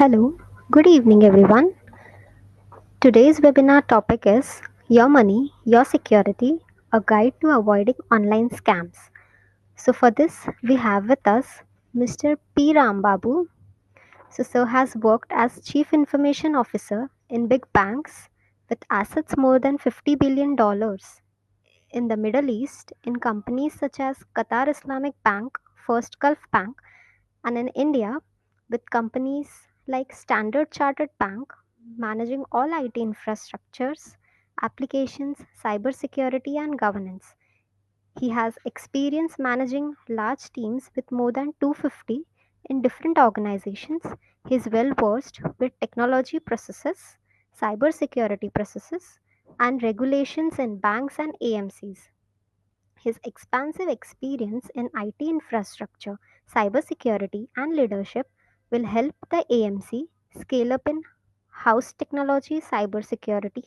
Hello, good evening everyone. Today's webinar topic is Your Money, Your Security, a guide to avoiding online scams. So for this, we have with us Mr. P. Rambabu. So Sir has worked as Chief Information Officer in big banks with assets more than $50 billion in the Middle East in companies such as Qatar Islamic Bank, First Gulf Bank, and in India with companies like Standard Chartered Bank managing all IT infrastructures, applications, cybersecurity, and governance. He has experience managing large teams with more than 250 in different organizations. He is well versed with technology processes, cybersecurity processes, and regulations in banks and AMCs. His expansive experience in IT infrastructure, cybersecurity, and leadership will help the AMC scale up in house technology, cybersecurity,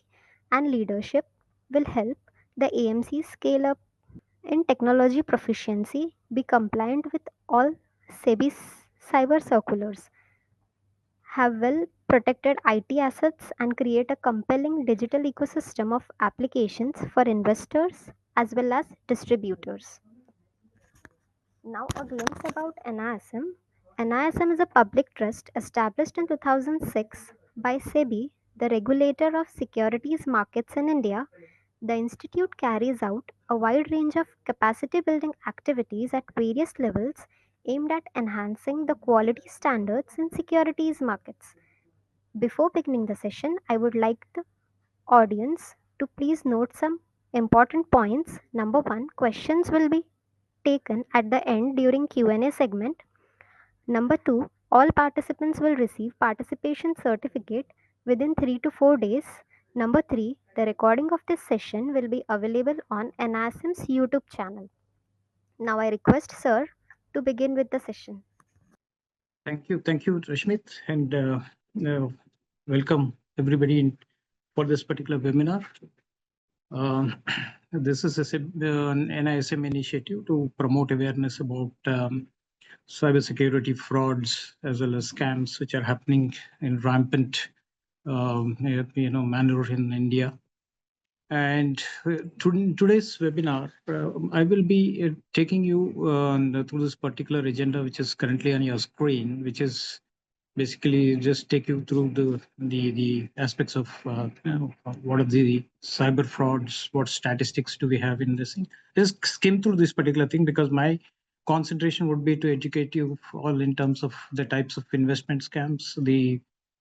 and leadership will help the AMC scale up in technology proficiency, be compliant with all SEBI cyber circulars, have well protected IT assets, and create a compelling digital ecosystem of applications for investors as well as distributors. Now, a glimpse about NISM. NISM is a public trust established in 2006 by SEBI, the regulator of securities markets in India. The institute carries out a wide range of capacity building activities at various levels aimed at enhancing the quality standards in securities markets. Before beginning the session, I would like the audience to please note some important points. Number 1, questions will be taken at the end during Q&A segment. Number 2, all participants will receive participation certificate within 3 to 4 days. Number 3, the recording of this session will be available on NASM's YouTube channel. Now I request Sir to begin with the session. Thank you, Rashmit, and welcome everybody for this particular webinar. This is an NISM initiative to promote awareness about cybersecurity frauds as well as scams, which are happening in rampant, manner in India. And today's webinar, I will be taking you through this particular agenda, which is currently on your screen, which is basically just take you through the aspects of what are the cyber frauds, what statistics do we have in this thing. Just skim through this particular thing because my concentration would be to educate you all in terms of the types of investment scams, the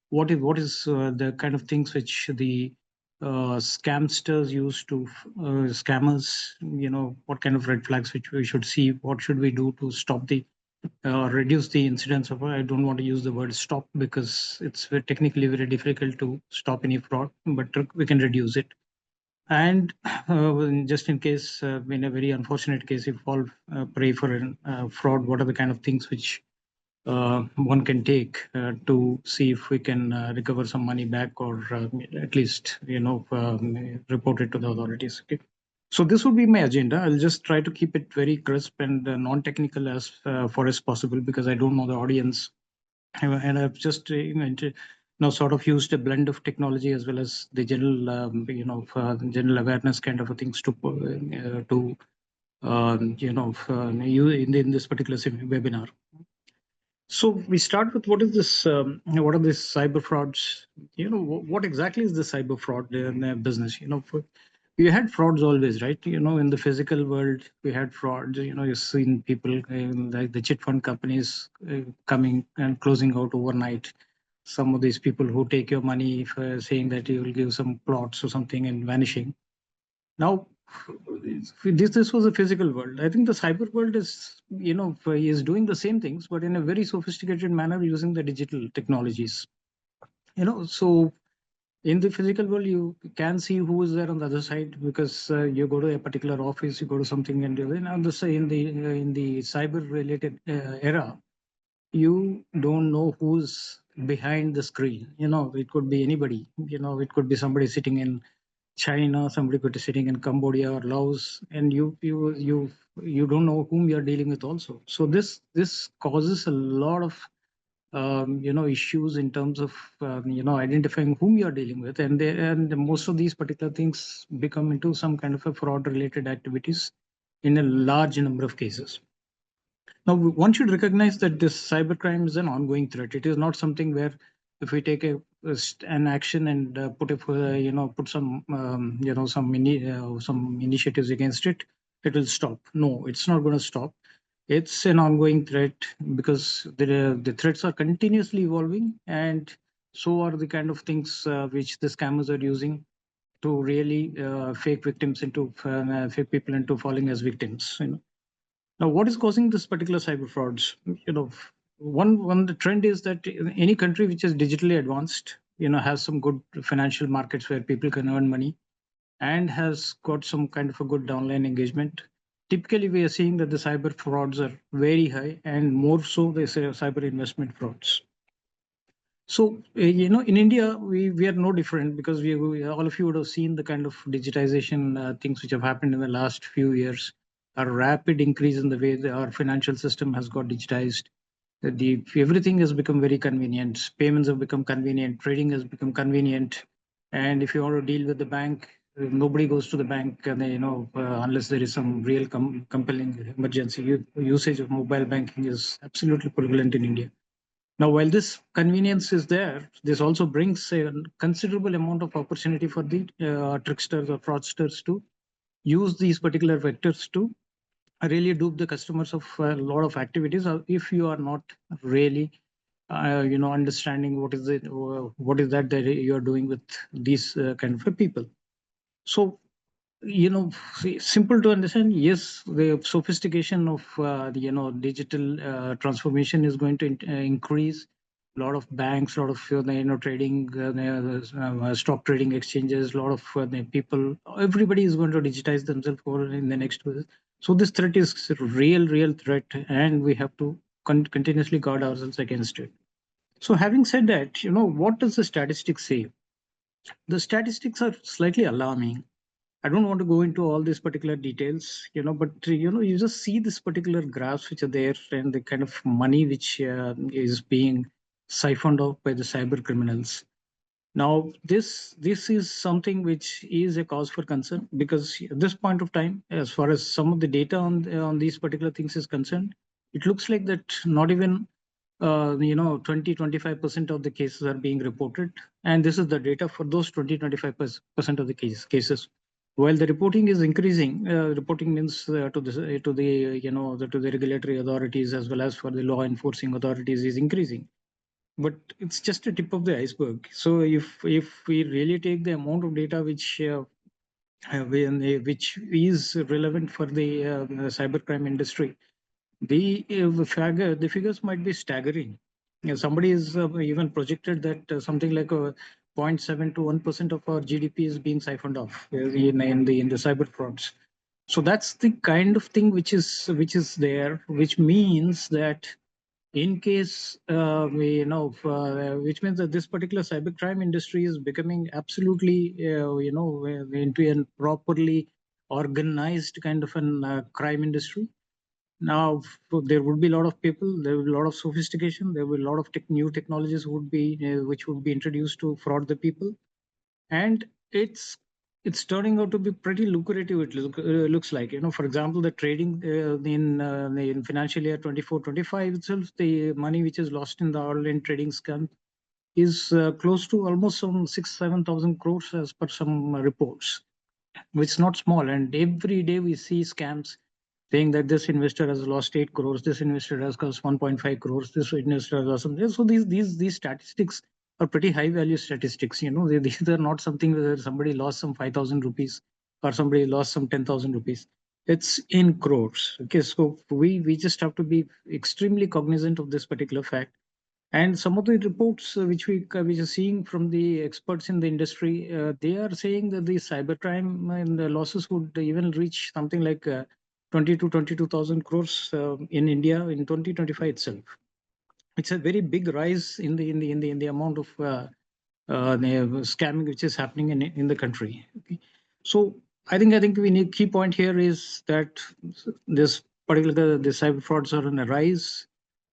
what is the kind of things which the scamsters use to scammers, what kind of red flags which we should see, what should we do to stop the reduce the incidence of, I don't want to use the word stop because it's technically very difficult to stop any fraud, but we can reduce it. And just in case, in a very unfortunate case, if all prey for a fraud, what are the kind of things which one can take to see if we can recover some money back or at least, report it to the authorities. Okay. So this would be my agenda. I'll just try to keep it very crisp and non-technical as far as possible because I don't know the audience, and I've just sort of used a blend of technology as well as the general general awareness kind of things to you in this particular webinar. So we start with what is this? What are these cyber frauds? What exactly is the cyber fraud in the business? We had frauds always, right? In the physical world, we had frauds. You've seen people like the chit fund companies coming and closing out overnight. Some of these people who take your money for saying that you will give some plots or something and vanishing. Now, this was a physical world. I think the cyber world is doing the same things, but in a very sophisticated manner using the digital technologies. So in the physical world, you can see who is there on the other side because you go to a particular office, you go to something, and on the in the cyber related era, you don't know who's behind the screen. It could be anybody. It could be somebody sitting in China, somebody could be sitting in Cambodia or Laos, and you don't know whom you're dealing with also. So this causes a lot of issues in terms of identifying whom you are dealing with, and most of these particular things become into some kind of a fraud related activities in a large number of cases. Now, one should recognize that this cybercrime is an ongoing threat. It is not something where if we take an action and put some some initiatives against it, it will stop. No, it's not going to stop. It's an ongoing threat because the threats are continuously evolving, and so are the kind of things which the scammers are using to really fake victims into fake people into falling as victims. Now, what is causing this particular cyber frauds? One the trend is that any country which is digitally advanced, has some good financial markets where people can earn money and has got some kind of a good online engagement. Typically, we are seeing that the cyber frauds are very high, and more so, they say cyber investment frauds. So, in India, we are no different because all of you would have seen the kind of digitization things which have happened in the last few years. A rapid increase in the way our financial system has got digitized. Everything has become very convenient. Payments have become convenient. Trading has become convenient. And if you want to deal with the bank, nobody goes to the bank, and unless there is some real compelling emergency. Usage of mobile banking is absolutely prevalent in India. Now, while this convenience is there, this also brings a considerable amount of opportunity for the tricksters or fraudsters to use these particular vectors to really dupe the customers of a lot of activities. If you are not really, understanding what is that you are doing with these kind of people. So simple to understand. Yes, the sophistication of the digital transformation is going to increase. A lot of banks, a lot of trading, stock trading exchanges, a lot of the people, everybody is going to digitize themselves over in the next years. So this threat is a real threat, and we have to continuously guard ourselves against it. So having said that, what does the statistics say? The statistics are slightly alarming. I don't want to go into all these particular details, but you just see this particular graphs which are there and the kind of money which is being siphoned off by the cyber criminals. Now, this is something which is a cause for concern because at this point of time, as far as some of the data on these particular things is concerned, it looks like that not even 20-25% of the cases are being reported, and this is the data for those 20-25% of the cases. While the reporting is increasing, reporting means to the regulatory authorities as well as for the law enforcing authorities is increasing, but it's just a tip of the iceberg. So if we really take the amount of data which is relevant for the cybercrime industry, the figures might be staggering. Somebody is even projected that something like 0.7 to 1% of our GDP is being siphoned off in the cyber frauds. So that's the kind of thing which is there, which means that in case which means that this particular cybercrime industry is becoming absolutely into a properly organized kind of an crime industry. Now, there would be a lot of people, there will be a lot of sophistication, there will be a lot of new technologies would be which would be introduced to fraud the people, and it's turning out to be pretty lucrative. Looks like, for example, the trading in financial year 24-25 itself, the money which is lost in the online trading scam is close to almost some 6-7 thousand crores as per some reports, which is not small. And every day we see scams saying that this investor has lost 8 crores, this investor has lost 1.5 crores, this investor has lost something. So these statistics are pretty high value statistics. These are not something where somebody lost some 5,000 rupees or somebody lost some 10,000 rupees. It's in crores. Okay, so we just have to be extremely cognizant of this particular fact. And some of the reports which are seeing from the experts in the industry, they are saying that the cybercrime and the losses would even reach something like 20 to 22,000 crores in India in 2025 itself. It's a very big rise in the amount of the scamming which is happening in the country. Okay. So I think we need key point here is that this particular the cyber frauds are on a rise.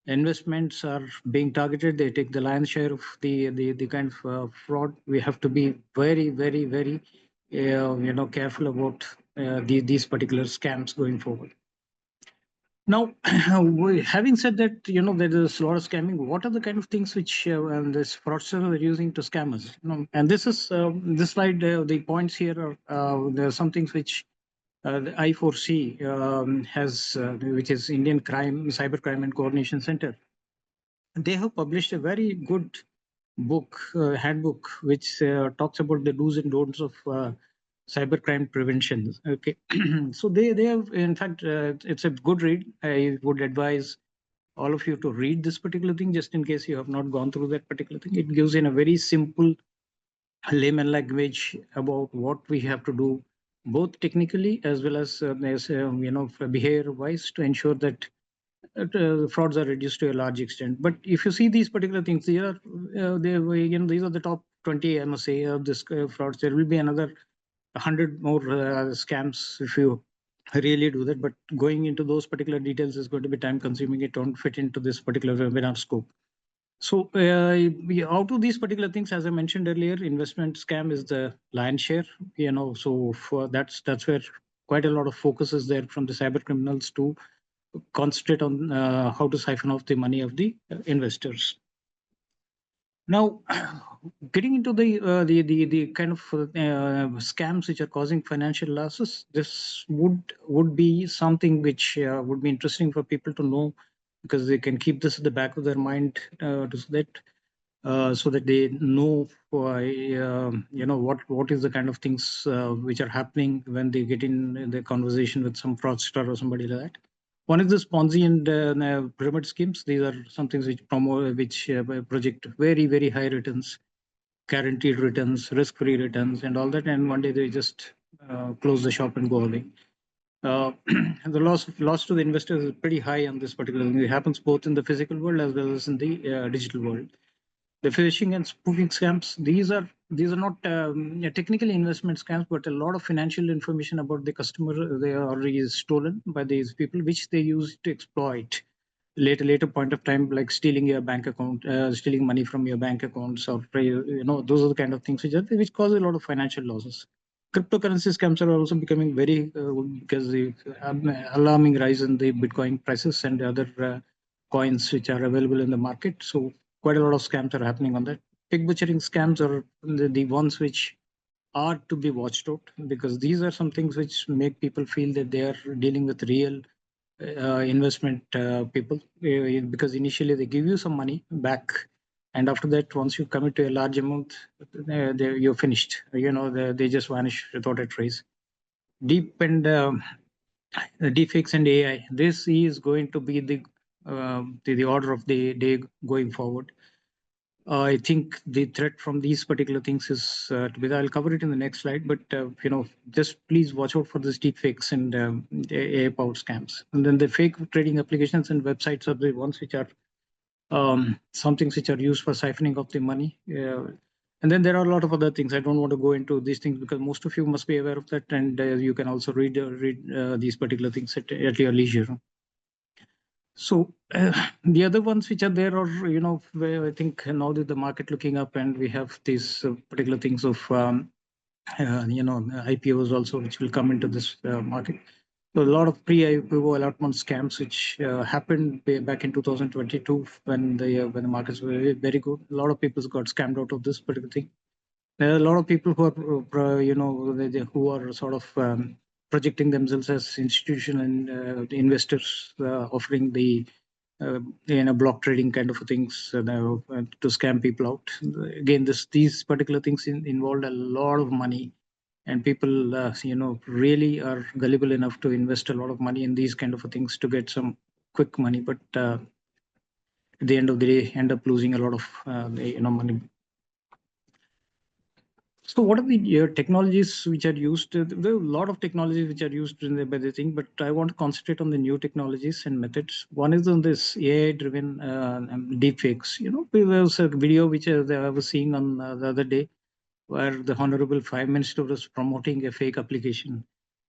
investments are being targeted. They take the lion's share of the kind of fraud. We have to be very, very, very careful about these particular scams going forward. Now, having said that, there is a lot of scamming. What are the kind of things which this fraudsters are using to scam us? And this is this slide. The points here are there are some things which the I4C has, which is Indian Crime, Cybercrime and Coordination Center. They have published a very good book, handbook, which talks about the do's and don'ts of cybercrime prevention. Okay, so they have, in fact, it's a good read. I would advise all of you to read this particular thing, just in case you have not gone through that particular thing. It gives in a very simple layman language about what we have to do, both technically as well as behavior wise, to ensure that frauds are reduced to a large extent. But if you see these particular things, these are these are the top 20, I must say, of this frauds. There will be another 100 more scams if you really do that. But going into those particular details is going to be time consuming. It don't fit into this particular webinar scope. So out of these particular things, as I mentioned earlier, investment scam is the lion's share. So that's where quite a lot of focus is there from the cyber criminals to concentrate on how to siphon off the money of the investors. Now, getting into the kind of scams which are causing financial losses, this would be something which would be interesting for people to know, because they can keep this at the back of their mind so that they know what is the kind of things which are happening when they get in the conversation with some fraudster or somebody like that. One is the Ponzi and pyramid schemes. These are some things which promote, which project very, very high returns, guaranteed returns, risk-free returns, and all that. And one day they just close the shop and go away. The loss to the investors is pretty high on this particular thing. It happens both in the physical world as well as in the digital world. The phishing and spoofing scams, these are not technically investment scams, but a lot of financial information about the customer, they are already stolen by these people, which they use to exploit later point of time, like stealing your bank account, stealing money from your bank accounts, or those are the kind of things which cause a lot of financial losses. Cryptocurrency scams are also becoming very because the alarming rise in the Bitcoin prices and the other coins which are available in the market. So quite a lot of scams are happening on that. Pig butchering scams are the ones which are to be watched out, because these are some things which make people feel that they are dealing with real investment people, because initially they give you some money back, and after that, once you commit to a large amount, you're finished. They just vanish without a trace. Deep and deepfakes and AI. This is going to be the order of the day going forward. I think the threat from these particular things is I'll cover it in the next slide, but just please watch out for this deep fakes and AI-powered scams. And then the fake trading applications and websites are the ones which are some things which are used for siphoning of the money. And then there are a lot of other things. I don't want to go into these things because most of you must be aware of that, and you can also read these particular things at your leisure. So the other ones which are there are, where I think now that the market looking up, and we have these particular things of, IPOs also, which will come into this market. So a lot of pre-IPO allotment scams which happened back in 2022 when the markets were very, very good. A lot of people got scammed out of this particular thing. There are a lot of people who are, who are sort of projecting themselves as institutional and investors, offering the block trading kind of things to scam people out. Again, these particular things involved a lot of money, and people really are gullible enough to invest a lot of money in these kind of things to get some quick money, but at the end of the day end up losing a lot of money. So what are the technologies which are used? There are a lot of technologies which are used in by the thing, but I want to concentrate on the new technologies and methods. One is on this AI-driven deepfakes. There was a video which I was seeing on the other day, where the Honorable Prime Minister was promoting a fake application.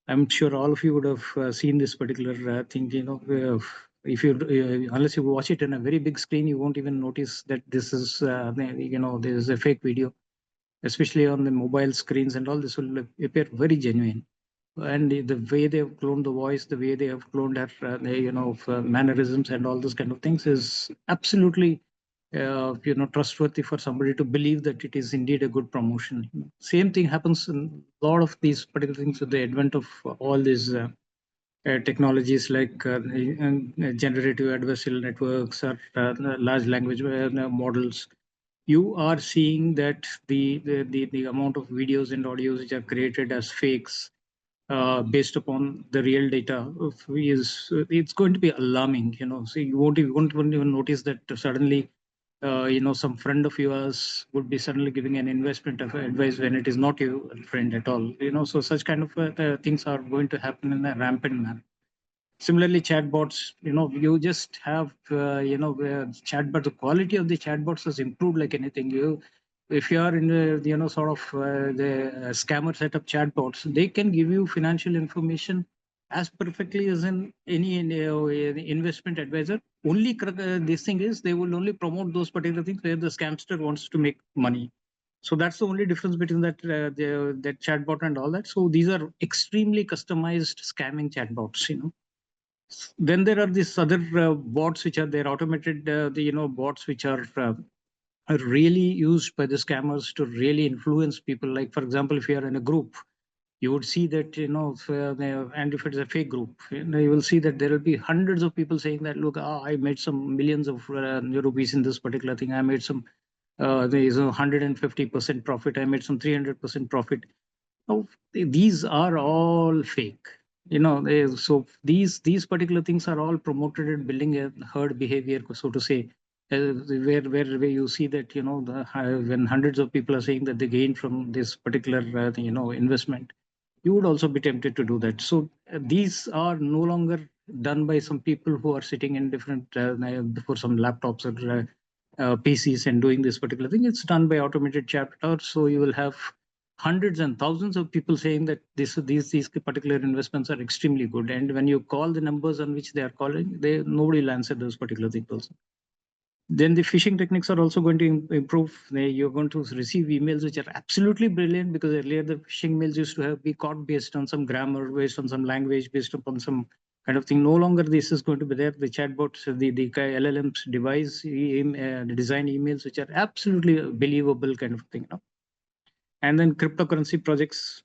I'm sure all of you would have seen this particular thing. if you unless you watch it in a very big screen, you won't even notice that this is this is a fake video, especially on the mobile screens and all. This will appear very genuine. And the way they have cloned the voice, the way they have cloned her, mannerisms and all those kind of things is absolutely, trustworthy for somebody to believe that it is indeed a good promotion. Same thing happens in a lot of these particular things with the advent of all these technologies like generative adversarial networks or large language models. You are seeing that the amount of videos and audios which are created as fakes based upon the real data is it's going to be alarming. So you won't even notice that suddenly some friend of yours would be suddenly giving an investment of advice when it is not your friend at all. So such kind of things are going to happen in a rampant manner. Similarly, chatbots, you just have, chatbot, the quality of the chatbots has improved like anything. If you are in the, sort of the scammer set up chatbots, they can give you financial information as perfectly as in any investment advisor. Only this thing is they will only promote those particular things where the scamster wants to make money. So that's the only difference between that chatbot and all that. So these are extremely customized scamming chatbots. Then there are these other bots which are there, automated bots which are really used by the scammers to really influence people. Like for example, if you are in a group, you would see that and if it's a fake group, you will see that there will be hundreds of people saying that, look, I made some millions of rupees in this particular thing. I made some there is a 150% profit. I made some 300% profit. Now, these are all fake. So these particular things are all promoted in building a herd behavior, so to say, where you see that when hundreds of people are saying that they gain from this particular investment, you would also be tempted to do that. So these are no longer done by some people who are sitting in different before some laptops or PCs and doing this particular thing. It's done by automated chatbots. So you will have hundreds and thousands of people saying that these particular investments are extremely good. And when you call the numbers on which they are calling, nobody will answer those particular things. Then the phishing techniques are also going to improve. You're going to receive emails which are absolutely brilliant, because earlier the phishing mails used to have be caught based on some grammar, based on some language, based upon some kind of thing. No longer this is going to be there. The chatbots, the LLMs design emails which are absolutely believable kind of thing. And then cryptocurrency projects,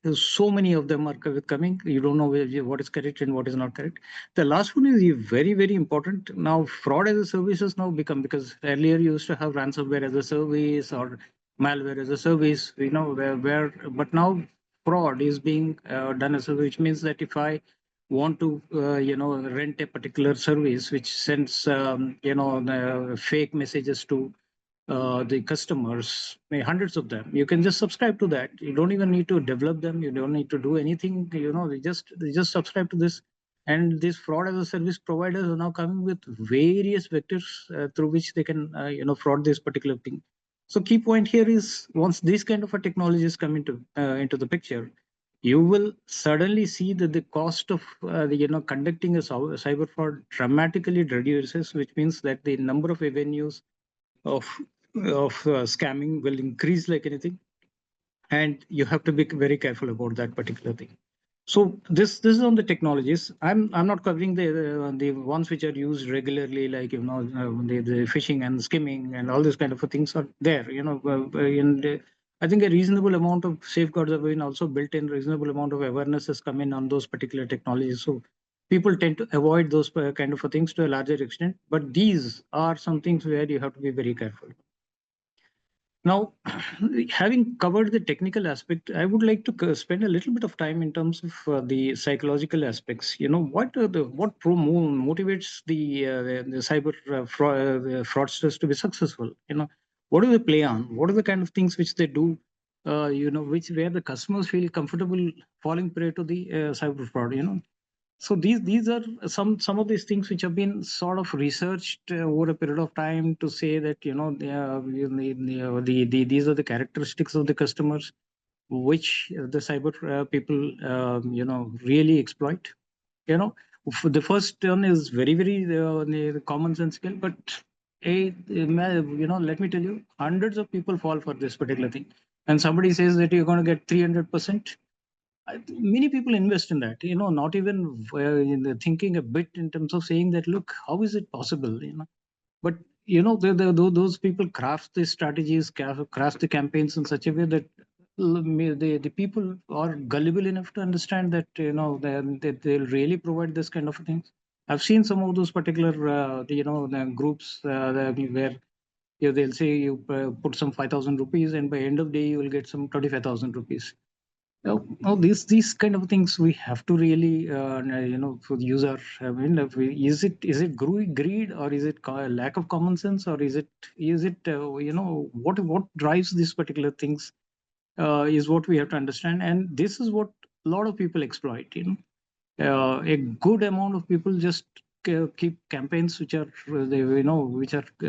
there's so many of them are coming. You don't know what is correct and what is not correct. The last one is very, very important. Now, fraud as a service has now become, because earlier you used to have ransomware as a service or malware as a service, but now fraud is being done as a service, which means that if I want to, rent a particular service which sends, fake messages to the customers, hundreds of them. You can just subscribe to that. You don't even need to develop them. You don't need to do anything. They just subscribe to this. And these fraud as a service providers are now coming with various vectors through which they can fraud this particular thing. So key point here is, once these kind of a technologies come into the picture, you will suddenly see that the cost of conducting a cyber fraud dramatically reduces, which means that the number of avenues of scamming will increase like anything, and you have to be very careful about that particular thing. So this is on the technologies. I'm not covering the ones which are used regularly, like the phishing and skimming and all these kind of things are there. And I think a reasonable amount of safeguards have been also built in. Reasonable amount of awareness has come in on those particular technologies. So people tend to avoid those kind of things to a larger extent. But these are some things where you have to be very careful. Now, having covered the technical aspect, I would like to spend a little bit of time in terms of the psychological aspects. What motivates the cyber fraudsters to be successful? What do they play on? What are the kind of things which they do? Which where the customers feel comfortable falling prey to the cyber fraud. So these are some of these things which have been sort of researched over a period of time to say that these are the characteristics of the customers which the cyber people really exploit. The first one is very common sensical, but let me tell you, hundreds of people fall for this particular thing. And somebody says that you're going to get 300%. Many people invest in that, not even thinking a bit in terms of saying that, look, how is it possible, but those people craft the strategies, craft the campaigns in such a way that the people are gullible enough to understand that they'll really provide this kind of things. I've seen some of those particular the groups where they'll say you put some 5,000 rupees and by end of day you will get some 25,000 rupees. No, these kind of things we have to really for the user. I mean, is it greed, or is it lack of common sense, or is it what drives these particular things is what we have to understand, and this is what a lot of people exploit. A good amount of people just keep campaigns which are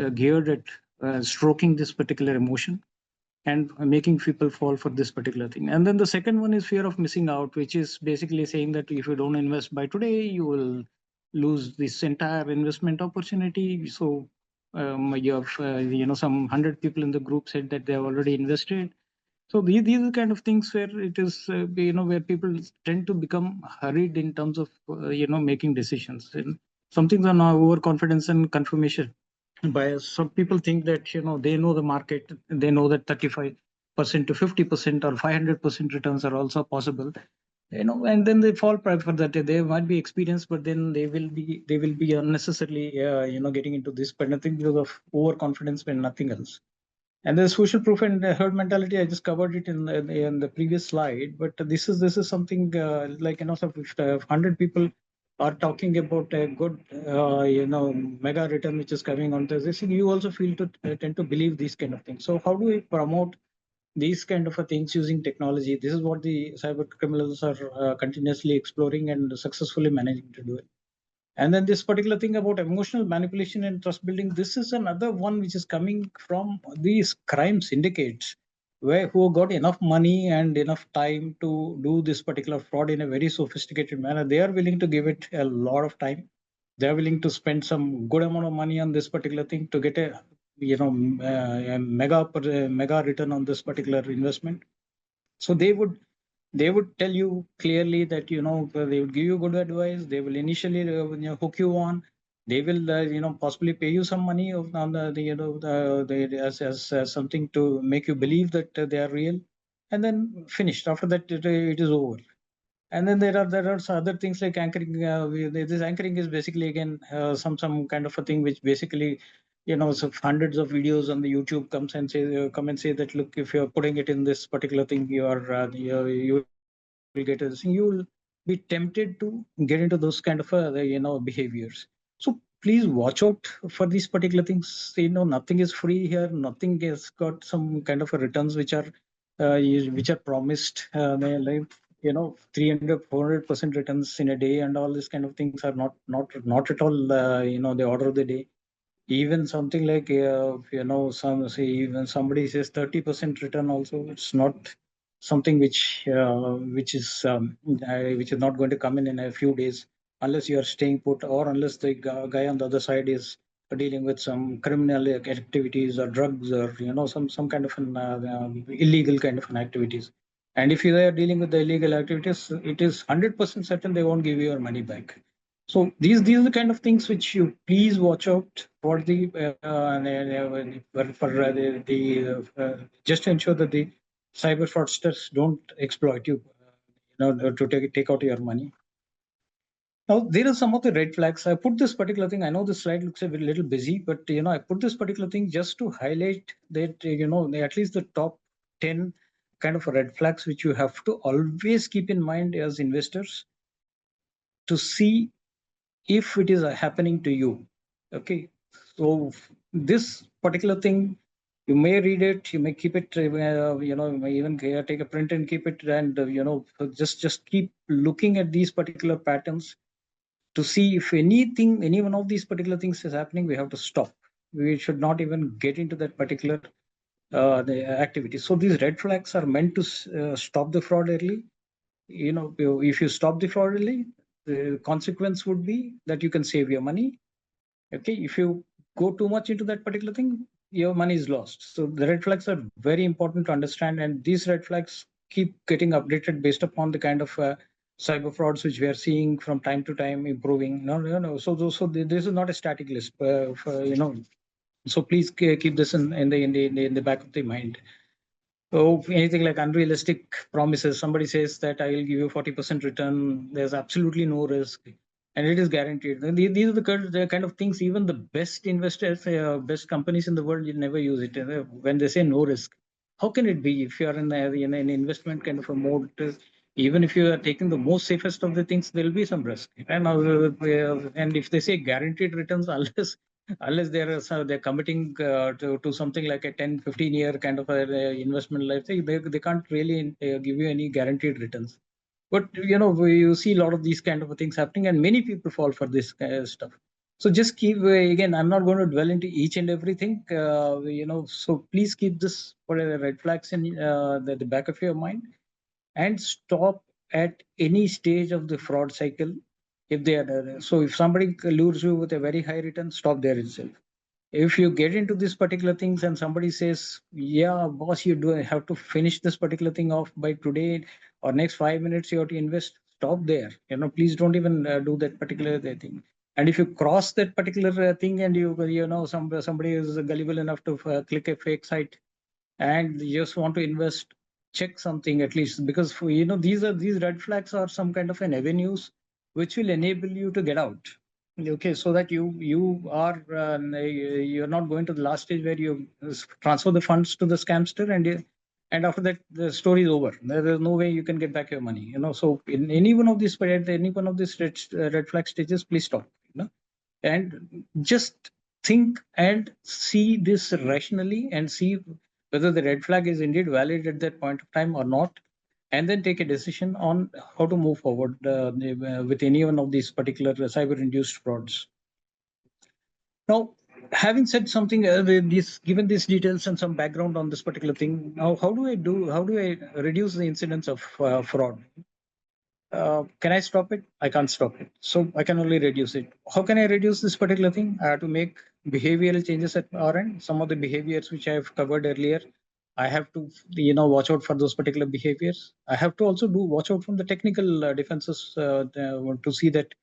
geared at stroking this particular emotion and making people fall for this particular thing. And then the second one is fear of missing out, which is basically saying that if you don't invest by today, you will lose this entire investment opportunity. So you have some 100 people in the group said that they have already invested. So these are the kind of things where it is where people tend to become hurried in terms of making decisions. And some things are now overconfidence and confirmation bias. Some people think that they know the market, they know that 35% to 50% or 500% returns are also possible, and then they fall prey for that. They might be experienced, but then they will be unnecessarily getting into this kind of thing because of overconfidence when nothing else. And the social proof and herd mentality, I just covered it in the previous slide. But this is something like so if 100 people are talking about a good mega return which is coming on this, you also feel to tend to believe these kind of things. So how do we promote these kind of things using technology? This is what the cyber criminals are continuously exploring and successfully managing to do it. And then this particular thing about emotional manipulation and trust building, this is another one which is coming from these crime syndicates, where who got enough money and enough time to do this particular fraud in a very sophisticated manner. They are willing to give it a lot of time. They are willing to spend some good amount of money on this particular thing to get a a mega return on this particular investment. So they would tell you clearly that they would give you good advice. They will initially hook you on. They will possibly pay you some money on as something to make you believe that they are real, and then finished. After that, it is over. And then there are some other things like anchoring. This anchoring is basically again some kind of a thing which basically so hundreds of videos on the YouTube come and say that, look, if you're putting it in this particular thing, you will get a thing. You will be tempted to get into those kind of behaviors. So please watch out for these particular things. Nothing is free here. Nothing has got some kind of a returns which are promised. Like 300 400% returns in a day and all these kind of things are not at all the order of the day. Even something like some say, even somebody says 30% return also, it's not something which is not going to come in a few days, unless you are staying put, or unless the guy on the other side is dealing with some criminal activities or drugs, or some kind of an illegal kind of an activities. And if you are dealing with the illegal activities, it is 100% certain they won't give you your money back. So these are the kind of things which you please watch out for just to ensure that the cyber fraudsters don't exploit you, to take out your money. Now there are some of the red flags. I put this particular thing. I know this slide looks a little busy, but I put this particular thing just to highlight that at least the top 10 kind of red flags which you have to always keep in mind as investors to see if it is happening to you. Okay, so this particular thing, you may read it, you may keep it, you may even take a print and keep it, and just keep looking at these particular patterns to see if any one of these particular things is happening. We have to stop. We should not even get into that particular the activity. So these red flags are meant to stop the fraud early. If you stop the fraud early, the consequence would be that you can save your money. Okay, if you go too much into that particular thing, your money is lost. So the red flags are very important to understand, and these red flags keep getting updated based upon the kind of cyber frauds which we are seeing from time to time improving. No, no, no. This is not a static list. So please keep this in the back of the mind. Oh, anything like unrealistic promises. Somebody says that I will give you 40% return. There's absolutely no risk, and it is guaranteed. These are the kind of things even the best investors, best companies in the world, you never use it. When they say no risk, how can it be if you are in an investment kind of a mode? Even if you are taking the most safest of the things, there will be some risk. And if they say guaranteed returns, unless they're committing to something like a 10-15 year kind of a investment life, they can't really give you any guaranteed returns. But you see a lot of these kind of things happening, and many people fall for this kind of stuff. So just keep, again, I'm not going to dwell into each and everything, so please keep this for red flags in the back of your mind, and stop at any stage of the fraud cycle. If they are so if somebody lures you with a very high return, stop there itself. If you get into these particular things and somebody says, yeah boss, you do have to finish this particular thing off by today or next 5 minutes, you have to invest, stop there. Please don't even do that particular thing. And if you cross that particular thing, and somebody is gullible enough to click a fake site and you just want to invest, check something at least, because these red flags are some kind of an avenues which will enable you to get out. Okay, so that you're not going to the last stage where you transfer the funds to the scamster, and after that the story is over. There is no way you can get back your money. So in any one of these red flag stages, please stop. And just think and see this rationally, and see whether the red flag is indeed valid at that point of time or not, and then take a decision on how to move forward with any one of these particular cyber induced frauds. Now, having said something, given these details and some background on this particular thing, now how do I reduce the incidence of fraud? Can I stop it? I can't stop it. So I can only reduce it. How can I reduce this particular thing? I have to make behavioral changes at our end. Some of the behaviors which I have covered earlier, I have to, watch out for those particular behaviors. I have to also watch out from the technical defenses to see that,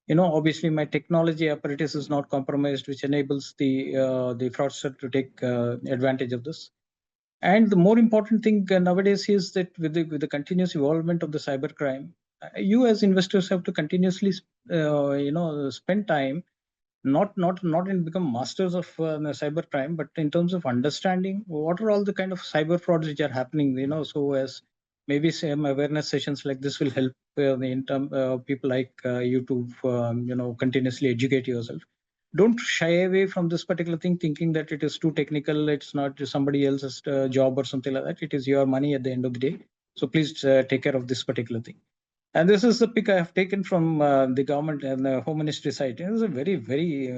obviously my technology apparatus is not compromised, which enables the fraudster to take advantage of this. And the more important thing nowadays is that with the continuous evolvement of the cybercrime, you as investors have to continuously, spend time, not in become masters of cybercrime, but in terms of understanding what are all the kind of cyber frauds which are happening. So as maybe some awareness sessions like this will help in term people like you to continuously educate yourself. Don't shy away from this particular thing thinking that it is too technical, it's not just somebody else's job or something like that. It is your money at the end of the day. So please take care of this particular thing. And this is the pic I have taken from the government and the home ministry site. It is a very, very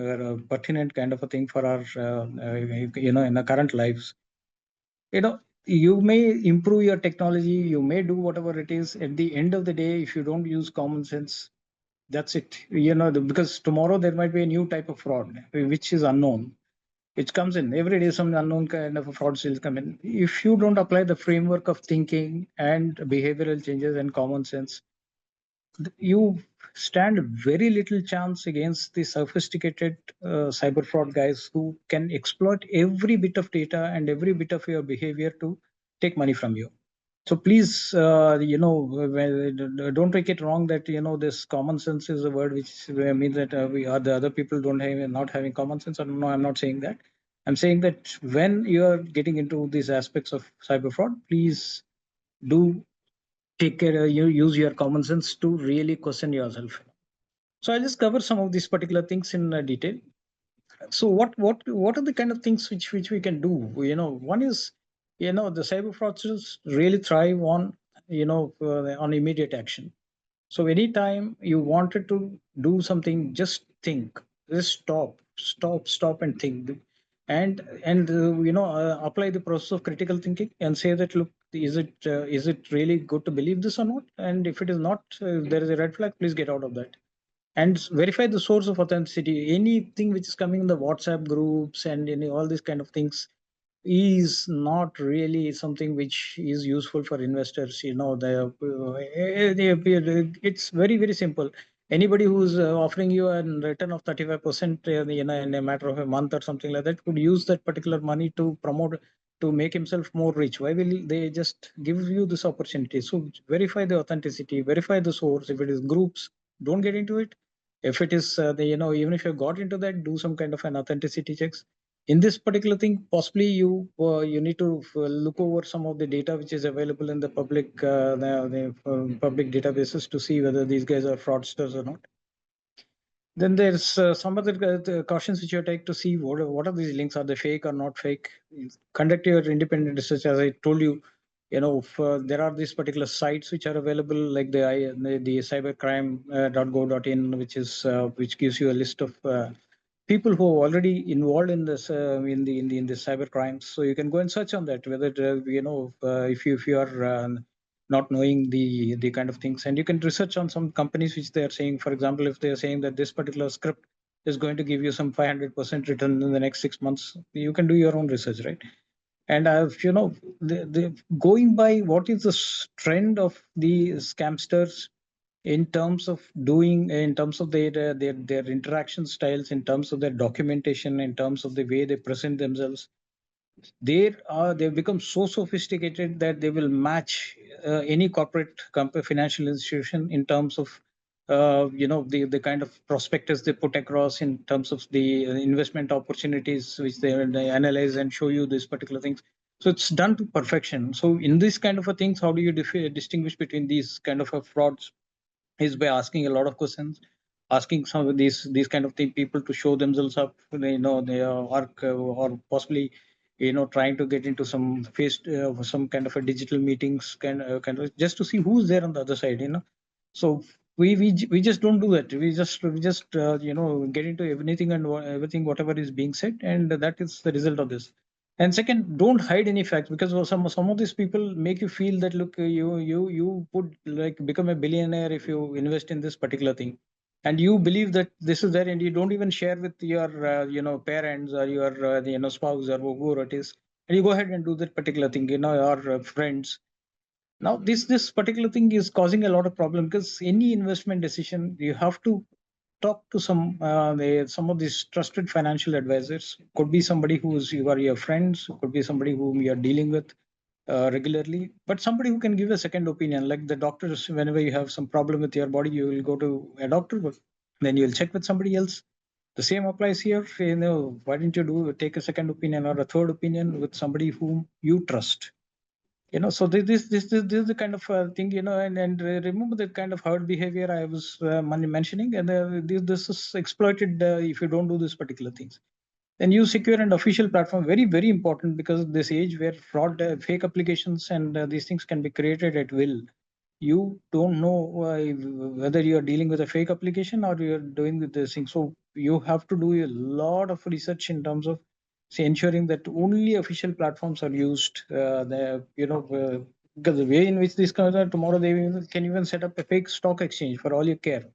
pertinent kind of a thing for our in our current lives. You may improve your technology, you may do whatever it is. At the end of the day, if you don't use common sense, that's it. Because tomorrow there might be a new type of fraud which is unknown, which comes in every day. Some unknown kind of a fraud will come in. If you don't apply the framework of thinking and behavioral changes and common sense, you stand very little chance against the sophisticated cyber fraud guys who can exploit every bit of data and every bit of your behavior to take money from you. So please, don't take it wrong that this common sense is a word which means that we are the other people don't have not having common sense. Or no, I'm not saying that. I'm saying that when you are getting into these aspects of cyber fraud, please do take care. You use your common sense to really question yourself. So I'll just cover some of these particular things in detail. So what are the kind of things which we can do? One is, the cyber fraudsters really thrive on on immediate action. So anytime you wanted to do something, just think, just stop and think. and apply the process of critical thinking and say that, look, is it really good to believe this or not? And if it is not, there is a red flag, please get out of that. And verify the source of authenticity. Anything which is coming in the WhatsApp groups and all these kind of things is not really something which is useful for investors. It's very, very simple. Anybody who's offering you a return of 35% in a matter of a month or something like that could use that particular money to promote, to make himself more rich. Why will they just give you this opportunity? So verify the authenticity, verify the source. If it is groups, don't get into it. If it is even if you got into that, do some kind of an authenticity checks. In this particular thing, possibly you need to look over some of the data which is available in the public public databases to see whether these guys are fraudsters or not. Then there's some other cautions which you take to see what are these links, are they fake or not fake. Conduct your independent research. As I told you, if, there are these particular sites which are available, like the cybercrime.go.in, which gives you a list of people who are already involved in this in the cyber crimes. So you can go and search on that, whether if you are not knowing the kind of things, and you can research on some companies which they are saying. For example, if they are saying that this particular script is going to give you some 500% return in the next 6 months, you can do your own research, right? And going by what is the trend of the scamsters in terms of doing, in terms of their interaction styles, in terms of their documentation, in terms of the way they present themselves, they've become so sophisticated that they will match any corporate financial institution in terms of the kind of prospectus they put across, in terms of the investment opportunities which they analyze and show you these particular things. So it's done to perfection. So in this kind of a things, how do you distinguish between these kind of a frauds? Is by asking a lot of questions, asking some of these kind of people to show themselves up, they are or possibly trying to get into some some kind of a digital meetings, kind of just to see who's there on the other side. So we just don't do that. We just get into everything and everything whatever is being said, and that is the result of this. And second, don't hide any facts, because some of these people make you feel that, look, you would like become a billionaire if you invest in this particular thing, and you believe that this is there, and you don't even share with your parents or your spouse or whoever it is, and you go ahead and do that particular thing, or friends. Now this particular thing is causing a lot of problem, because any investment decision you have to talk to some of these trusted financial advisors. Could be somebody who's you are your friends, could be somebody whom you are dealing with regularly, but somebody who can give a second opinion. Like the doctors, whenever you have some problem with your body, you will go to a doctor, but then you'll check with somebody else. The same applies here. Why didn't you take a second opinion or a third opinion with somebody whom you trust? So this is the kind of thing, and remember the kind of herd behavior I was mentioning, and this is exploited if you don't do this particular things. Then use secure and official platform, very, very important, because this age where fraud, fake applications and these things can be created at will. You don't know whether you are dealing with a fake application or you're doing with this thing. So you have to do a lot of research in terms of, say, ensuring that only official platforms are used. Because the way in which this comes out tomorrow, can even set up a fake stock exchange for all you care.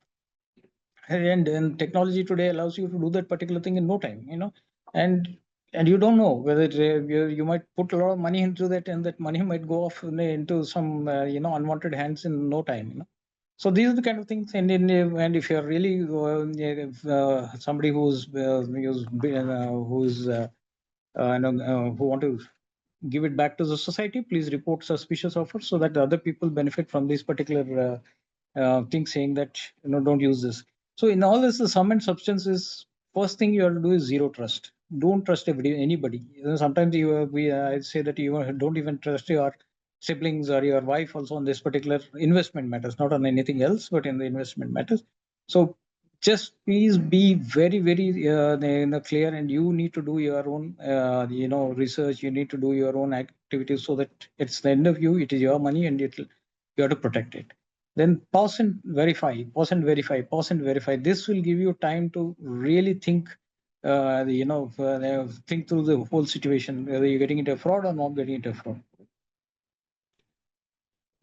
And technology today allows you to do that particular thing in no time, and you don't know whether you might put a lot of money into that, and that money might go off into some unwanted hands in no time. So these are the kind of things. And if you're really somebody who want to give it back to the society, please report suspicious offers so that other people benefit from these particular things, saying that don't use this. So in all this, the sum and substance is, first thing you have to do is zero trust. Don't trust anybody. Sometimes I say that you don't even trust your siblings or your wife also on this particular investment matters, not on anything else, but in the investment matters. So just please be very, very clear, and you need to do your own research. You need to do your own activities, so that it's the end of you, it is your money, and you have to protect it. Then pause and verify, pause and verify, pause and verify. This will give you time to really think think through the whole situation, whether you're getting into a fraud or not getting into a fraud.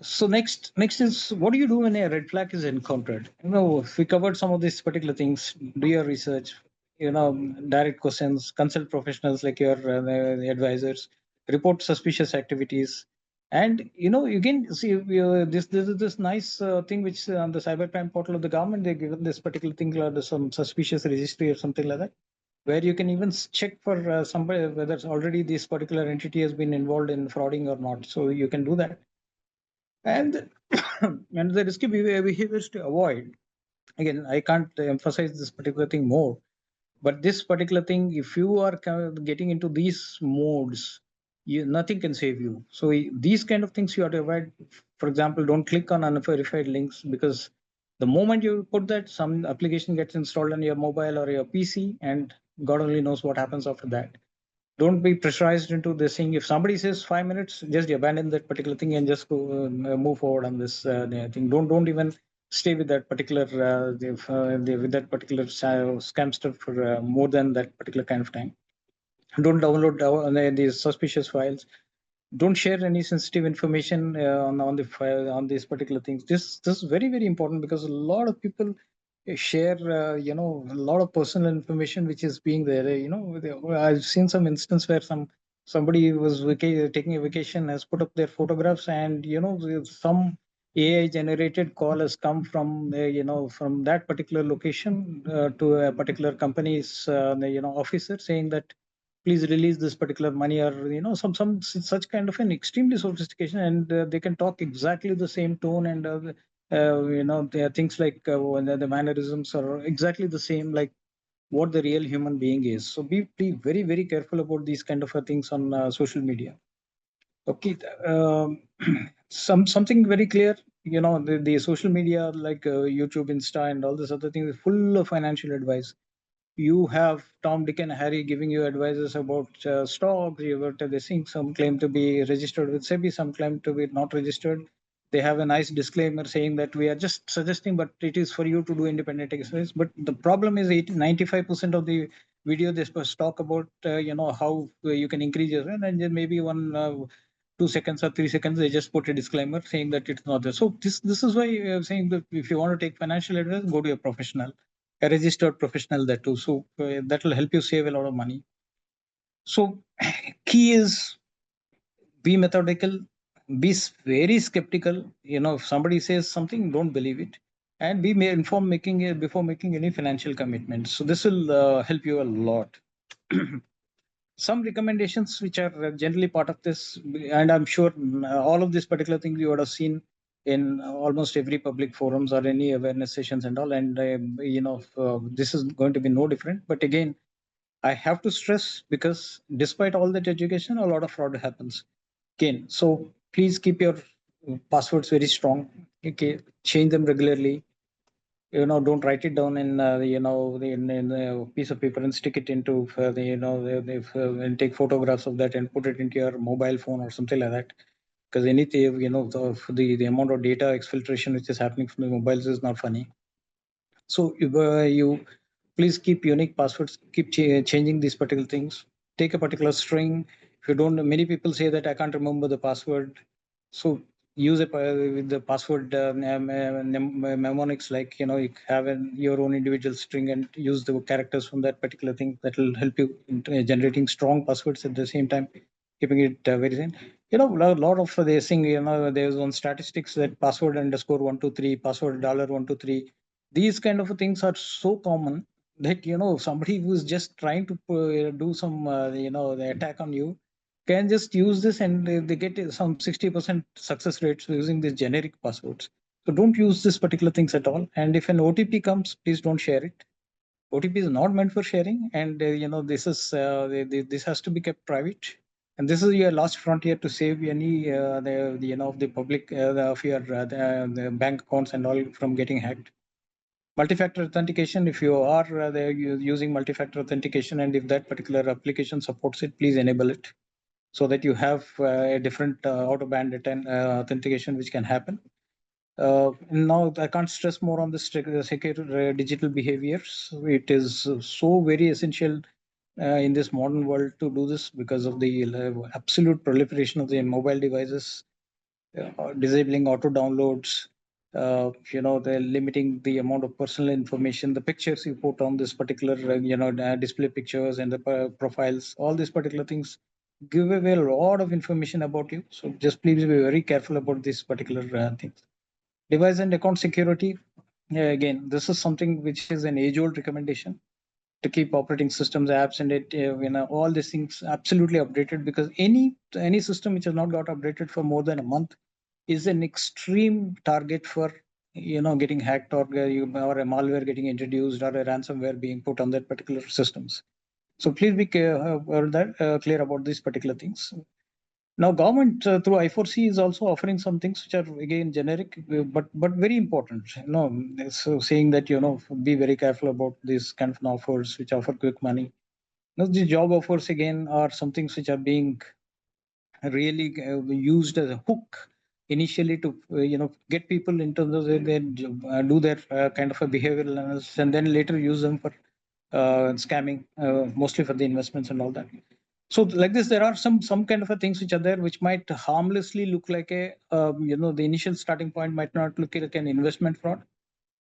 So next is, what do you do when a red flag is encountered? If we covered some of these particular things, do your research, direct questions, consult professionals like your the advisors, report suspicious activities, and you can see this nice thing which on the cybercrime portal of the government they've given this particular thing called some suspicious registry or something like that, where you can even check for somebody whether already this particular entity has been involved in frauding or not. So you can do that. And and the risky behaviors to avoid, again, I can't emphasize this particular thing more, but this particular thing, if you are getting into these modes, nothing can save you. So these kind of things you have to avoid. For example, don't click on unverified links, because the moment you put that, some application gets installed on your mobile or your PC, and God only knows what happens after that. Don't be pressurized into this thing. If somebody says 5 minutes, just abandon that particular thing and just go move forward on this thing. Don't even stay with that particular with that particular scamster for more than that particular kind of time. Don't download these suspicious files. Don't share any sensitive information on the file on these particular things. This is very very important, because a lot of people share a lot of personal information which is being there. I've seen some instance where somebody was taking a vacation, has put up their photographs, and some AI generated call has come from from that particular location to a particular company's officer, saying that please release this particular money, or some such kind of an extremely sophistication, and they can talk exactly the same tone, and there are things like when the mannerisms are exactly the same like what the real human being is. So be very very careful about these kind of things on social media. Okay. Something very clear, the social media like YouTube, Insta, and all this other things is full of financial advice. You have Tom, Dick, and Harry giving you advices about stocks. You got this thing. Some claim to be registered with SEBI, some claim to be not registered. They have a nice disclaimer saying that we are just suggesting, but it is for you to do independent exercise. But the problem is 95% of the video they supposed talk about, how you can increase your, and then maybe one 2 seconds or 3 seconds, they just put a disclaimer saying that it's not there. So this is why I'm saying that if you want to take financial advice, go to a professional, a registered professional, that too. So that will help you save a lot of money. So key is be methodical, be very skeptical. If somebody says something, don't believe it, and be informed before making any financial commitments. So this will help you a lot. Some recommendations which are generally part of this, and I'm sure all of these particular things you would have seen in almost every public forums or any awareness sessions and all, and this is going to be no different. But again, I have to stress, because despite all that education, a lot of fraud happens. Again, so please keep your passwords very strong. Okay, change them regularly. Don't write it down in in a piece of paper and stick it into the and take photographs of that and put it into your mobile phone or something like that, because anything, the amount of data exfiltration which is happening from the mobiles is not funny. So you please keep unique passwords, keep changing these particular things. Take a particular string. If you don't, many people say that I can't remember the password. So use it with the password mnemonics, like you have your own individual string and use the characters from that particular thing. That will help you in generating strong passwords, at the same time keeping it very thin. A lot of this thing, there's on statistics that password underscore 123, password $123, these kind of things are so common that somebody who's just trying to do some the attack on you can just use this, and they get some 60% success rates using these generic passwords. So don't use this particular things at all. And if an OTP comes, please don't share it. OTP is not meant for sharing, and this is this has to be kept private. And this is your last frontier to save any the public of your the bank accounts and all from getting hacked. Multi-factor authentication, if you are using multi-factor authentication, and if that particular application supports it, please enable it, so that you have a different out-of-band authentication which can happen. Now, I can't stress more on this secure digital behaviors. It is so very essential in this modern world to do this because of the absolute proliferation of the mobile devices, disabling auto downloads. They're limiting the amount of personal information, the pictures you put on this particular, display pictures and the profiles. All these particular things give away a lot of information about you. So just please be very careful about these particular things. Device and account security. Yeah, again, this is something which is an age-old recommendation to keep operating systems, apps, and all these things absolutely updated, because any system which has not got updated for more than a month is an extreme target for getting hacked, or a malware getting introduced, or a ransomware being put on that particular systems. So please be clear about these particular things. Now, government through I4C is also offering some things which are again generic, but very important. So saying that be very careful about these kind of offers which offer quick money. Now, the job offers again are some things which are being really used as a hook initially to get people into those, they do their kind of a behavioral analysis, and then later use them for scamming, mostly for the investments and all that. So like this, there are some kind of a things which are there which might harmlessly look like a the initial starting point might not look like an investment fraud,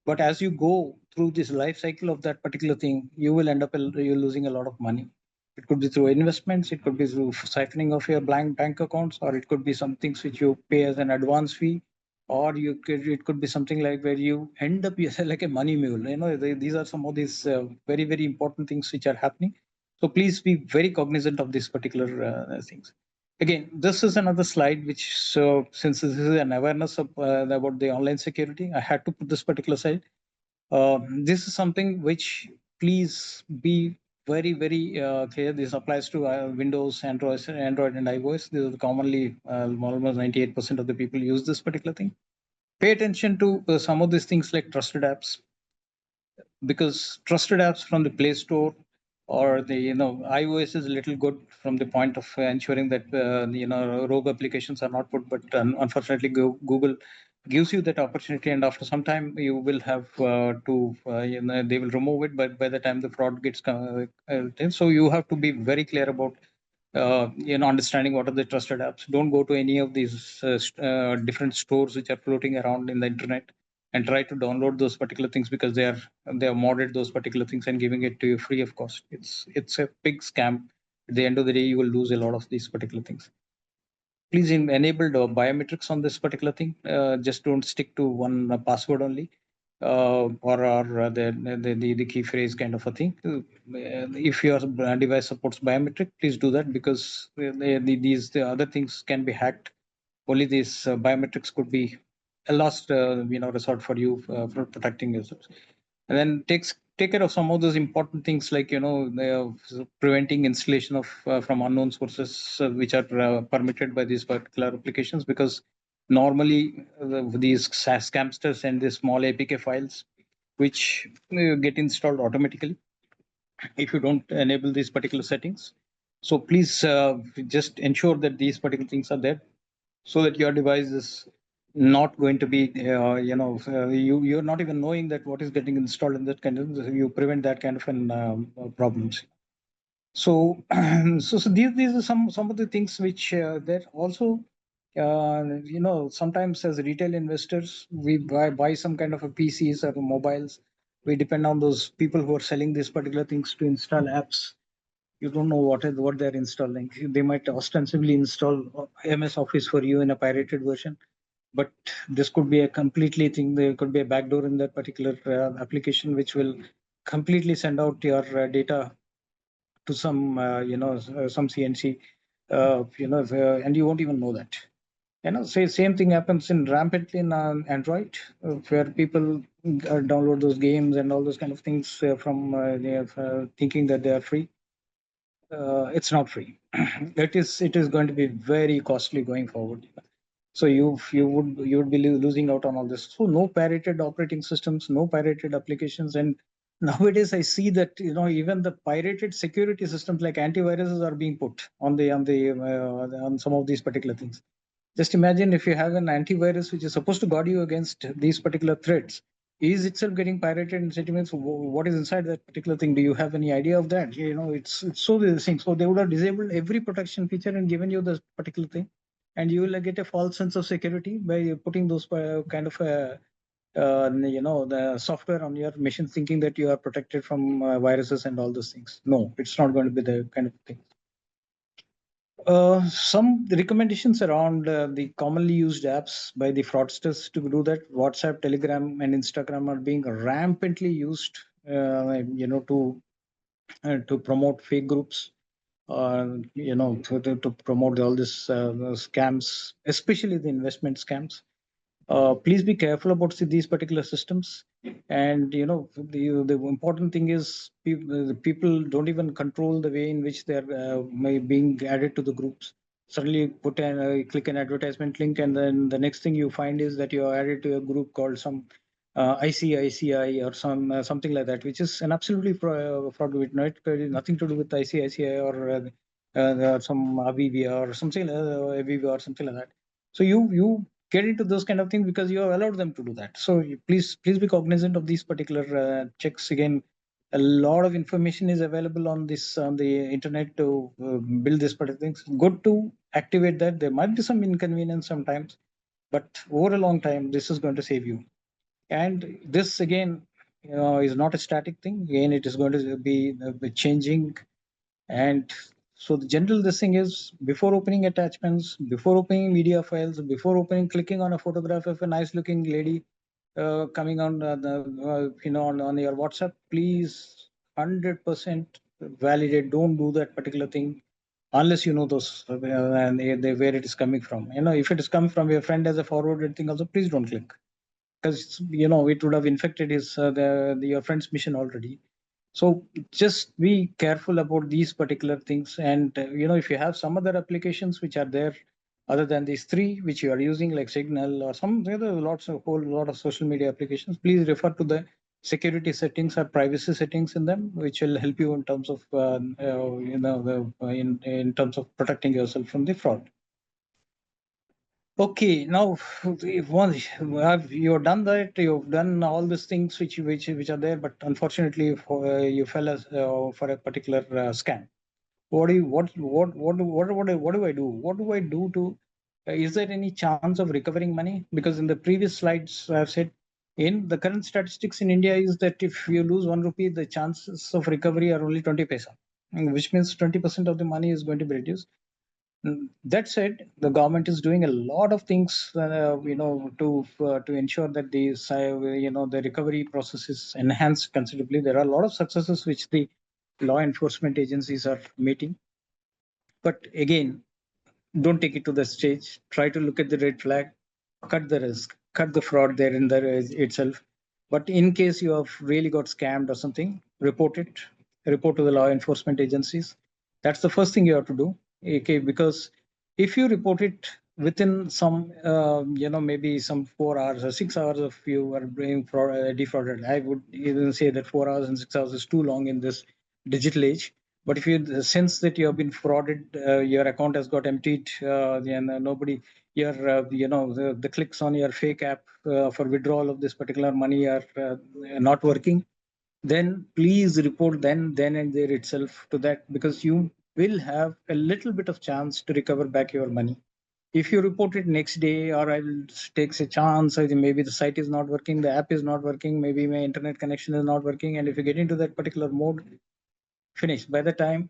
but as you go through this life cycle of that particular thing, you will end up you're losing a lot of money. It could be through investments, it could be through siphoning of your blank bank accounts, or it could be some things which you pay as an advance fee, or it could be something like where you end up like a money mule. These are some of these very very important things which are happening. So please be very cognizant of these particular things. Again, this is another slide which, so since this is an awareness of, about the online security, I had to put this particular slide. This is something which, please be very very clear. This applies to Windows, Android, and iOS. This is commonly, almost 98% of the people use this particular thing. Pay attention to some of these things like trusted apps, because trusted apps from the Play Store or the iOS is a little good from the point of ensuring that rogue applications are not put, but unfortunately Google gives you that opportunity, and after some time you will have to they will remove it, but by the time the fraud gets so you have to be very clear about understanding what are the trusted apps. Don't go to any of these different stores which are floating around in the internet and try to download those particular things, because they have modded those particular things and giving it to you free of cost. It's a big scam. At the end of the day, you will lose a lot of these particular things. Please enable the biometrics on this particular thing. Just don't stick to one password only, or the key phrase kind of a thing. If your device supports biometric, please do that, because the other things can be hacked. Only these biometrics could be a last resort for you for protecting yourselves. And then take care of some of those important things, like preventing installation of from unknown sources which are permitted by these particular applications, because normally these scamsters send these small APK files which get installed automatically if you don't enable these particular settings. So please just ensure that these particular things are there, so that your device is not going to be you're not even knowing that what is getting installed in that kind of, you prevent that kind of an problems. So so these are some of the things which there also, sometimes as retail investors, we buy some kind of a PCs or mobiles. We depend on those people who are selling these particular things to install apps. You don't know what they're installing. They might ostensibly install MS Office for you in a pirated version, but this could be a completely thing. There could be a backdoor in that particular application which will completely send out your data to some some CNC, and you won't even know that. Say same thing happens in rampantly in Android, where people download those games and all those kind of things from thinking that they are free. It's not free. It is going to be very costly going forward. So you would be losing out on all this. So no pirated operating systems, no pirated applications, and nowadays I see that even the pirated security systems like antiviruses are being put on some of these particular things. Just imagine if you have an antivirus which is supposed to guard you against these particular threats, is itself getting pirated and sentiments. What is inside that particular thing? Do you have any idea of that? It's so this thing. So they would have disabled every protection feature and given you this particular thing, and you will get a false sense of security by putting those kind of the software on your machine, thinking that you are protected from viruses and all those things. No, it's not going to be the kind of thing. Some recommendations around the commonly used apps by the fraudsters to do that. WhatsApp, Telegram, and Instagram are being rampantly used, to promote fake groups, to promote all this scams, especially the investment scams. Please be careful about these particular systems. And the important thing is the people don't even control the way in which they're being added to the groups. Suddenly put an click an advertisement link, and then the next thing you find is that you're added to a group called some ICICI or something like that, which is an absolutely fraud with nothing to do with ICICI or some Aviva or something, Aviva or something like that. So you get into those kind of things because you have allowed them to do that. So please be cognizant of these particular checks. Again, a lot of information is available on this on the internet to build this particular things. Good to activate that. There might be some inconvenience sometimes, but over a long time, this is going to save you. And this again, is not a static thing. Again, it is going to be changing. And so the general this thing is, before opening attachments, before opening media files, before opening, clicking on a photograph of a nice looking lady coming on on your WhatsApp, please 100% validate. Don't do that particular thing unless you know those and where it is coming from. If it is coming from your friend as a forwarded thing, also please don't click, because it would have infected your friend's mission already. So just be careful about these particular things. And if you have some other applications which are there other than these three which you are using, like Signal or some other whole lot of social media applications, please refer to the security settings or privacy settings in them, which will help you in terms of in terms of protecting yourself from the fraud. Okay, now if once you've done that, you've done all these things which are there, but unfortunately, you fell for a particular scam. What do you what do I do? What do I do to? Is there any chance of recovering money? Because in the previous slides, I've said in the current statistics in India is that if you lose 1 rupee, the chances of recovery are only 20 paisa, which means 20% of the money is going to be reduced. That said, the government is doing a lot of things, to ensure that the recovery process is enhanced considerably. There are a lot of successes which the law enforcement agencies are meeting. But again, don't take it to the stage. Try to look at the red flag, cut the risk, cut the fraud there in there itself. But in case you have really got scammed or something, report it. Report to the law enforcement agencies. That's the first thing you have to do. Okay, because if you report it within some, maybe some 4 hours or 6 hours of you are being defrauded, I would even say that 4 hours and 6 hours is too long in this digital age. But if you sense that you have been frauded, your account has got emptied, and nobody, the clicks on your fake app for withdrawal of this particular money are not working, then please report then and there itself to that, because you will have a little bit of chance to recover back your money. If you report it next day, or I will takes a chance, I think maybe the site is not working, the app is not working, maybe my internet connection is not working, and if you get into that particular mode, finished. By the time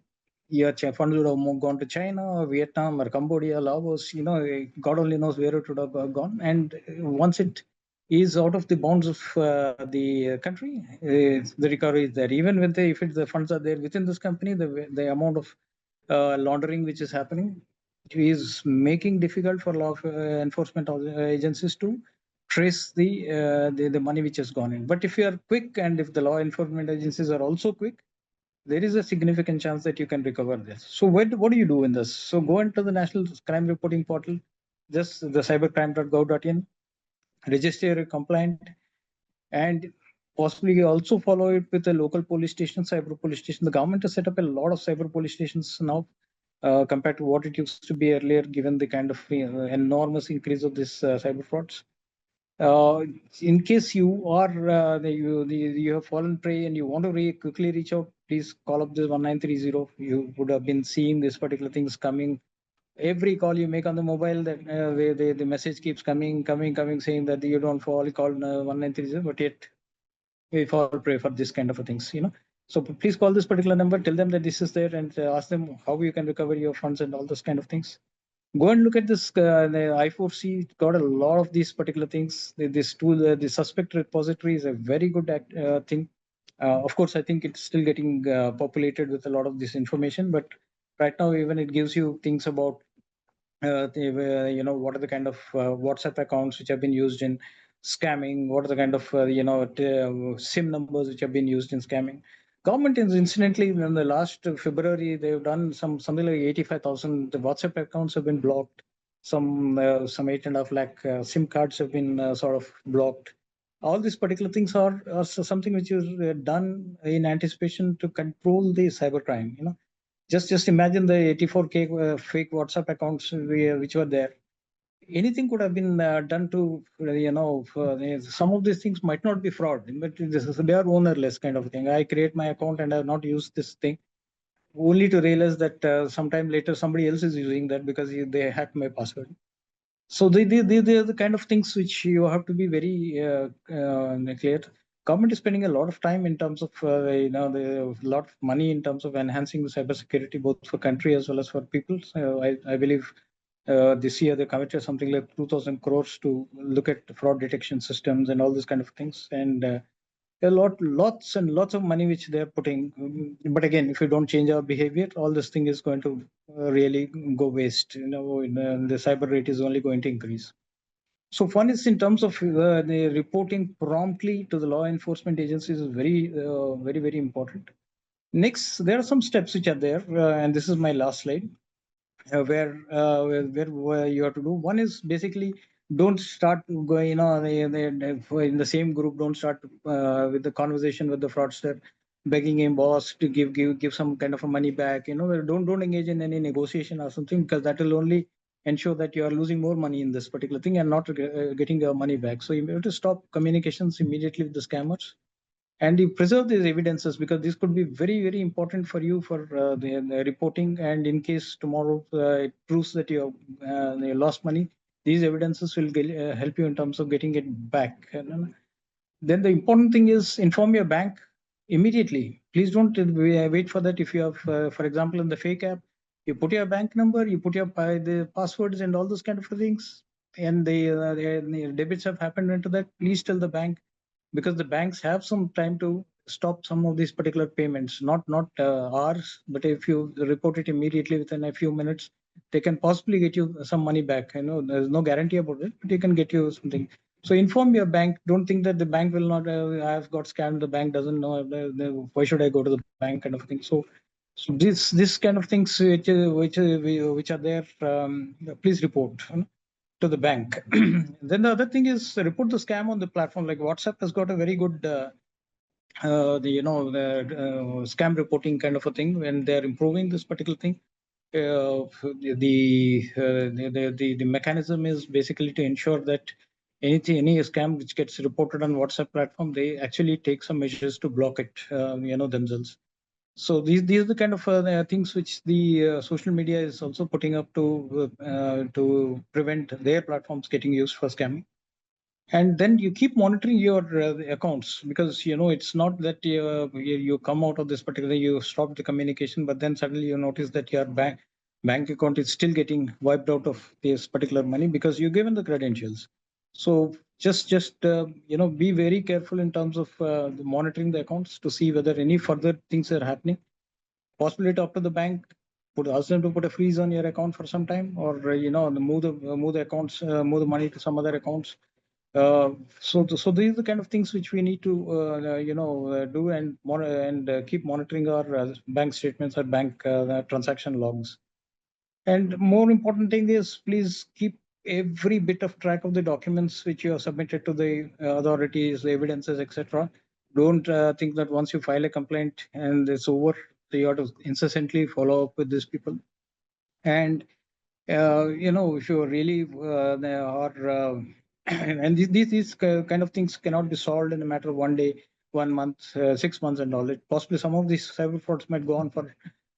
your funds would have gone to China or Vietnam or Cambodia, Laos, God only knows where it would have gone. And once it is out of the bounds of the country, the recovery is there. Even when if the funds are there within this company, the amount of laundering which is happening is making difficult for law enforcement agencies to trace the money which has gone in. But if you are quick, and if the law enforcement agencies are also quick, there is a significant chance that you can recover this. So what do you do in this? So go into the National Crime Reporting Portal, just the cybercrime.gov.in, register your complaint, and possibly also follow it with a local police station, cyber police station. The government has set up a lot of cyber police stations now, compared to what it used to be earlier, given the kind of enormous increase of this cyber frauds. Uh, in case you are you have fallen prey and you want to quickly reach out, please call up this 1930. You would have been seeing these particular things coming. Every call you make on the mobile, that the message keeps coming, saying that you don't fall, call 1930, but yet we fall prey for this kind of things. So please call this particular number, tell them that this is there, and ask them how you can recover your funds and all those kind of things. Go and look at this. The I4C got a lot of these particular things. This tool, the suspect repository, is a very good thing. Of course, I think it's still getting populated with a lot of this information, but right now even it gives you things about what are the kind of WhatsApp accounts which have been used in scamming, what are the kind of SIM numbers which have been used in scamming. Government is incidentally in the last February they've done something like 85,000 WhatsApp accounts have been blocked. Some 8.5 lakh SIM cards have been sort of blocked. All these particular things are something which is done in anticipation to control the cybercrime. Just imagine the 84K fake WhatsApp accounts which were there. Anything could have been done to, some of these things might not be fraud, but they are ownerless kind of thing. I create my account and I have not used this thing, only to realize that sometime later somebody else is using that because they hacked my password. So they are the kind of things which you have to be very clear. Government is spending a lot of time in terms of a lot of money in terms of enhancing the cybersecurity both for country as well as for people. So I believe this year they committed something like 2,000 crores to look at fraud detection systems and all these kind of things. And lots and lots of money which they're putting. But again, if you don't change our behavior, all this thing is going to really go waste. The cyber rate is only going to increase. So one is in terms of the reporting promptly to the law enforcement agencies is very important. Next, there are some steps which are there, and this is my last slide where you have to do. One is basically don't start going, in the same group. Don't start with the conversation with the fraudster, begging him boss to give some kind of a money back. Don't engage in any negotiation or something, because that will only ensure that you are losing more money in this particular thing and not getting your money back. So you have to stop communications immediately with the scammers, and you preserve these evidences, because this could be very important for you for the reporting. And in case tomorrow it proves that you lost money, these evidences will help you in terms of getting it back. And then the important thing is inform your bank immediately. Please don't wait for that. If you have, for example, in the fake app, you put your bank number, you put your the passwords and all those kind of things, and the debits have happened into that. Please tell the bank, because the banks have some time to stop some of these particular payments, not hours, but if you report it immediately within a few minutes, they can possibly get you some money back. There's no guarantee about it, but they can get you something. So inform your bank. Don't think that the bank will not. I've got scammed. The bank doesn't know. Why should I go to the bank? Kind of thing. So this kind of things which are there. Please report to the bank. Then the other thing is report the scam on the platform. Like WhatsApp has got a very good scam reporting kind of a thing, when they're improving this particular thing. The mechanism is basically to ensure that any scam which gets reported on WhatsApp platform, they actually take some measures to block it themselves. So these are the kind of things which the social media is also putting up to prevent their platforms getting used for scamming. And then you keep monitoring your accounts, because it's not that you come out of this particular, you stop the communication, but then suddenly you notice that your bank account is still getting wiped out of this particular money because you've given the credentials. So just be very careful in terms of monitoring the accounts to see whether any further things are happening. Possibly talk to the bank, ask them to put a freeze on your account for some time, or move the accounts, move the money to some other accounts. So these are the kind of things which we need to do, and keep monitoring our bank statements or bank transaction logs. And more important thing is, please keep every bit of track of the documents which you have submitted to the authorities, the evidences, etc. Don't think that once you file a complaint and it's over, so you have to incessantly follow up with these people. And if you really are And these kind of things cannot be solved in a matter of one day, 1 month, 6 months, and all. It possibly some of these cyber frauds might go on for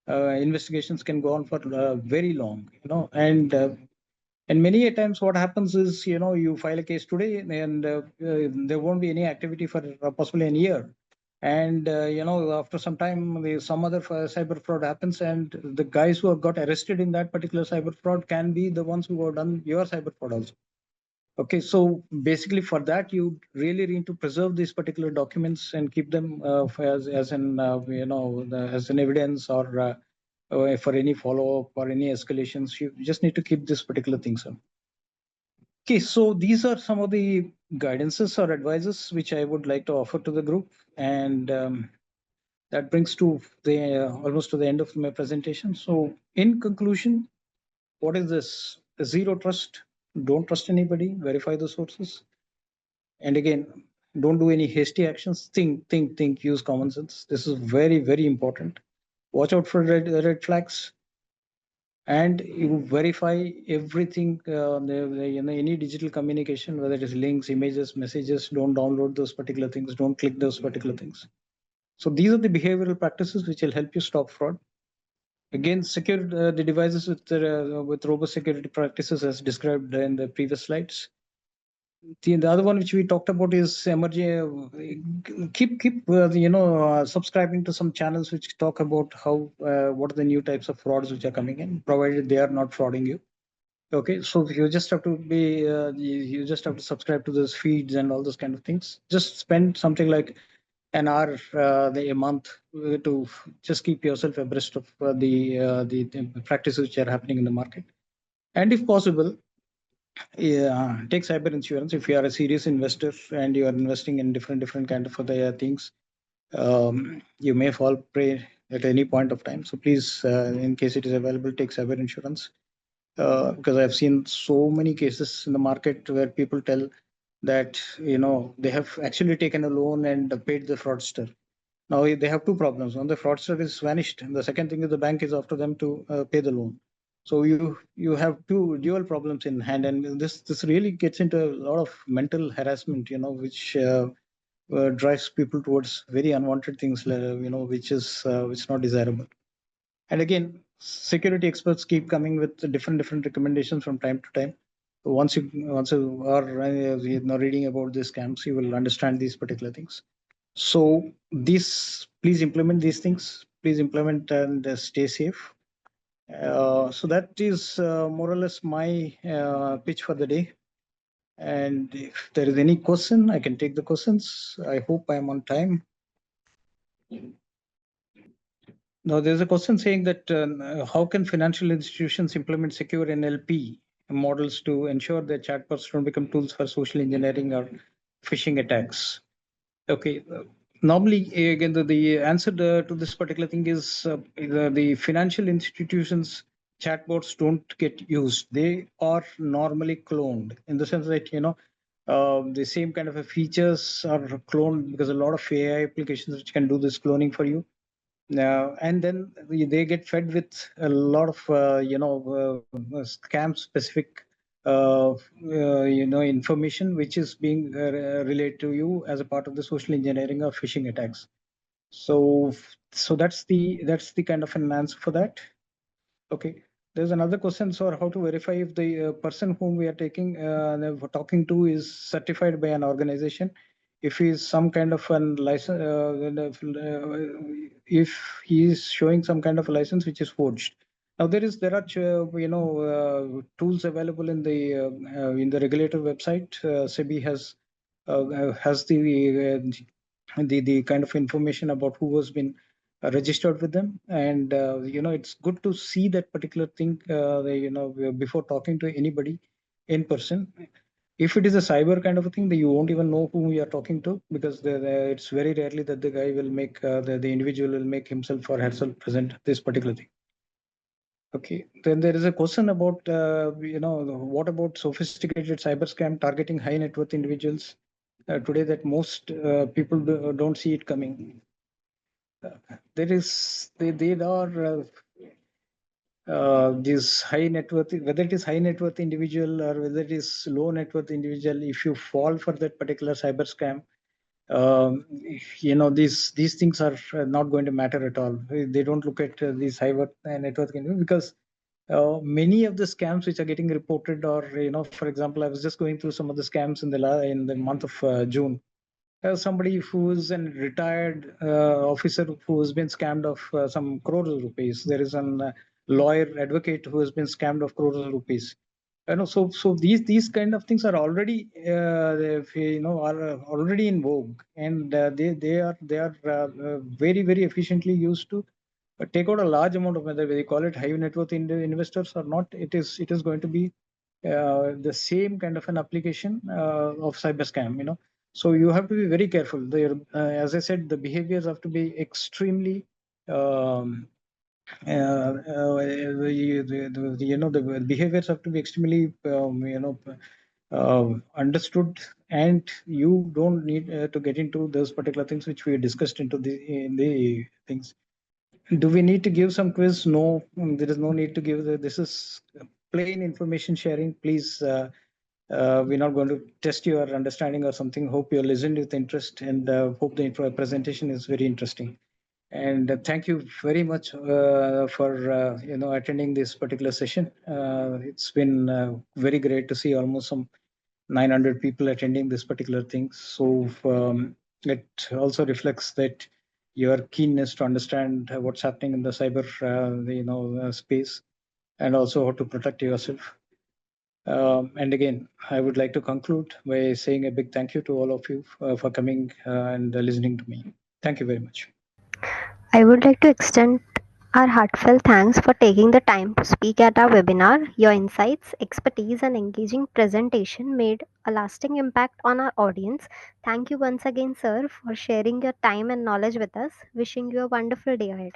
investigations can go on for very long, and many a times what happens is, you file a case today, and there won't be any activity for possibly a year. And, after some time, some other cyber fraud happens, and the guys who have got arrested in that particular cyber fraud can be the ones who have done your cyber fraud also. Okay, so basically for that, you really need to preserve these particular documents and keep them as an, as an evidence, or for any follow-up or any escalations. You just need to keep this particular things up. Okay, so these are some of the guidances or advices which I would like to offer to the group. And that brings to the almost to the end of my presentation. So in conclusion, what is this? Zero trust. Don't trust anybody. Verify the sources. And again, don't do any hasty actions. Think. Use common sense. This is very, very important. Watch out for red flags, and you verify everything. Any digital communication, whether it is links, images, messages, don't download those particular things. Don't click those particular things. So these are the behavioral practices which will help you stop fraud. Again, secure the devices with robust security practices as described in the previous slides. The other one which we talked about is emerging. Keep subscribing to some channels which talk about how what are the new types of frauds which are coming in, provided they are not frauding you. Okay, so you just have to be you just have to subscribe to those feeds and all those kind of things. Just spend something like an hour a month to just keep yourself abreast of the practices which are happening in the market. And if possible, yeah, take cyber insurance if you are a serious investor and you are investing in different kind of other things. You may fall prey at any point of time. So please, in case it is available, take cyber insurance. Because I've seen so many cases in the market where people tell that they have actually taken a loan and paid the fraudster. Now they have two problems. One, the fraudster is vanished, and the second thing is the bank is after them to pay the loan. So you have two dual problems in hand, and this really gets into a lot of mental harassment, which drives people towards very unwanted things, which is not desirable. And again, security experts keep coming with different recommendations from time to time. Once you are reading about these scams, you will understand these particular things. So please implement these things. Please implement and stay safe. So that is more or less my pitch for the day. And if there is any question, I can take the questions. I hope I am on time. Now, there's a question saying that how can financial institutions implement secure NLP models to ensure that chatbots don't become tools for social engineering or phishing attacks? Okay. Normally, again, the answer to this particular thing is the financial institutions chatbots don't get used. They are normally cloned in the sense that the same kind of features are cloned because a lot of AI applications which can do this cloning for you. And then they get fed with a lot of scam specific information which is being relayed to you as a part of the social engineering or phishing attacks. So that's the kind of an answer for that. Okay. There's another question, so how to verify if the person whom we are talking to is certified by an organization, if he is some kind of an license, if he is showing some kind of a license which is forged. Now there are tools available in the regulator website. SEBI has the kind of information about who has been registered with them, and it's good to see that particular thing before talking to anybody in person. If it is a cyber kind of a thing, that you won't even know who you are talking to, because it's very rarely that the guy will make the individual will make himself or herself present this particular thing. Okay, then there is a question about what about sophisticated cyber scam targeting high net worth individuals today that most people don't see it coming. There are this high net worth, whether it is high net worth individual or whether it is low net worth individual, if you fall for that particular cyber scam, um, these things are not going to matter at all. They don't look at these high worth net worth individuals, because many of the scams which are getting reported, or for example, I was just going through some of the scams in the month of June. Somebody who is a retired officer who has been scammed of some crores of rupees. There is a lawyer advocate who has been scammed of crores of rupees. So these kind of things are already are already in vogue, and they are very efficiently used to take out a large amount of, whether they call it high net worth investors or not. It is going to be the same kind of an application of cyber scam. So you have to be very careful. As I said, the behaviors have to be extremely um, the behaviors have to be extremely understood, and you don't need to get into those particular things which we discussed into the things. Do we need to give some quiz? No, there is no need to give. This is plain information sharing. Please, we're not going to test your understanding or something. Hope you listened with interest, and hope the presentation is very interesting. And thank you very much for attending this particular session. It's been very great to see almost some 900 people attending this particular thing. So it also reflects that your keenness to understand what's happening in the cyber space, and also how to protect yourself. And again, I would like to conclude by saying a big thank you to all of you for coming and listening to me. Thank you very much. I would like to extend our heartfelt thanks for taking the time to speak at our webinar. Your insights, expertise, and engaging presentation made a lasting impact on our audience. Thank you once again, sir, for sharing your time and knowledge with us. Wishing you a wonderful day ahead.